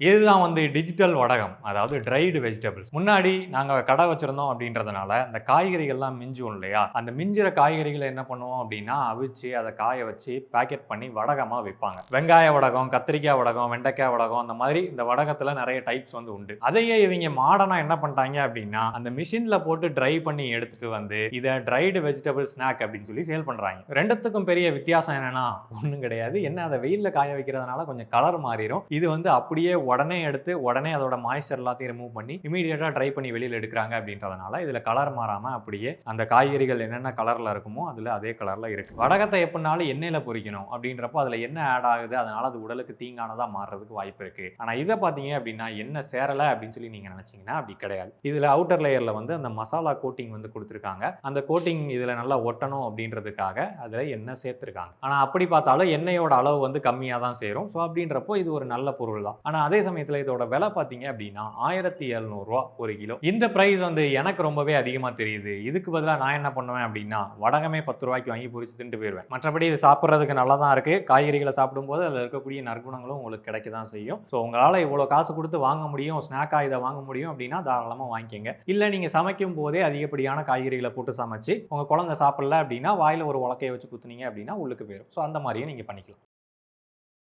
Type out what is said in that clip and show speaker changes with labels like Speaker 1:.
Speaker 1: இதுதான் வந்து டிஜிட்டல் வடகம். அதாவது ட்ரைடு வெஜிடபிள்ஸ். முன்னாடி நாங்க கடை வச்சிருந்தோம் அப்படின்றதுனால, அந்த காய்கறிகள்லாம் மிஞ்சும் இல்லையா? அந்த மிஞ்சுற காய்கறிகள என்ன பண்ணுவோம் அப்படின்னா, அவிச்சு, அத காய வச்சு, பேக்கெட் பண்ணி வடகமா விப்பாங்க. வெங்காய வடகம், கத்திரிக்காய் வடகம், வெண்டைக்காய் வடகம் அந்த மாதிரி இந்த வடகத்துல நெறைய டைப்ஸ் வந்து உண்டு. அதையே இவைங்க மாடர்னா என்ன பண்ணிட்டாங்க அப்படின்னா, அந்த மிஷின்ல போட்டு ட்ரை பண்ணி எடுத்துட்டு வந்து, இத ட்ரைடு வெஜிடபிள் ஸ்நாக் அப்படின்னு சொல்லி சேல் பண்றாங்க. 2த்துக்கும் பெரிய வித்தியாசம் என்னன்னா, ஒண்ணும் கிடையாது. என்ன அத வெயில்ல காய வைக்கிறதுனால கொஞ்சம் கலர் மாறிரும். இது வந்து அப்படியே உடனே எடுத்து உடனே அதோட மாய்ஸ்சர் எல்லாத்தையும் ரிமூவ் பண்ணி இமீடியட்டா ட்ரை பண்ணி வெளியில எடுக்கிறாங்க அப்படின்றதுனால இதுல கலர் மாறாம அப்படியே அந்த காய்கறிகள் என்னென்ன கலர்ல இருக்குமோ அதுல அதே கலர்ல இருக்கு. வடகத்தை எப்படினாலும் எண்ணெயில பொரிக்கணும் அப்படின்றப்போ அதுல எண்ணெய் ஆட் ஆகுது, அதனால அது உடலுக்கு தீங்கானதா மாறுறதுக்கு வாய்ப்பு இருக்கு. ஆனா இதை பாத்தீங்க அப்படின்னா எண்ணெய் சேரல அப்படின்னு சொல்லி நீங்க நினைச்சீங்கன்னா அப்படி கிடையாது. இதுல அவுட்டர் லேயர்ல வந்து அந்த மசாலா கோட்டிங் வந்து கொடுத்துருக்காங்க. அந்த கோட்டிங் இதுல நல்லா ஒட்டணும் அப்படின்றதுக்காக அதுல எண்ணெய் சேர்த்திருக்காங்க. ஆனா அப்படி பார்த்தாலும் எண்ணெயோட அளவு வந்து கம்மியா தான் சேரும். ஸோ அப்படின்றப்போ இது ஒரு நல்ல பொருள் தான். ஆனா அதே சமயத்துல இதோட விலை பாத்தீங்க அப்படின்னா 1700 ரூபாய் ஒரு கிலோ. இந்த பிரைஸ் வந்து எனக்கு ரொம்பவே அதிகமா தெரியுது. இதுக்கு பதிலா நான் என்ன பண்ணுவேன் அப்படின்னா வடகமே 10 ரூபாய்க்கு வாங்கி பொரிச்சு தின்ட்டு போயிருவேன். மற்றபடி இது சாப்பிடுறதுக்கு நல்லா தான் இருக்கு. காய்கறிகளை சாப்பிடும்போது அதுல இருக்கக்கூடிய நற்குணங்களும் உங்களுக்கு கிடைக்க தான் செய்யும். ஸோ உங்களால இவ்வளவு காசு கொடுத்து வாங்க முடியும், ஸ்நாக்கா இதை வாங்க முடியும் அப்படின்னா தாராளமா வாங்கிக்கங்க. இல்ல நீங்க சமைக்கும் போதே அதிகப்படியான காய்கறிகளை போட்டு சமைச்சு உங்க குழந்தை சாப்பிடல அப்படின்னா வாயில ஒரு உலக்கையை வச்சு குத்துனீங்க அப்படின்னா உள்ளுக்கு போயிடும். ஸோ அந்த மாதிரியும் நீங்க பண்ணிக்கலாம்.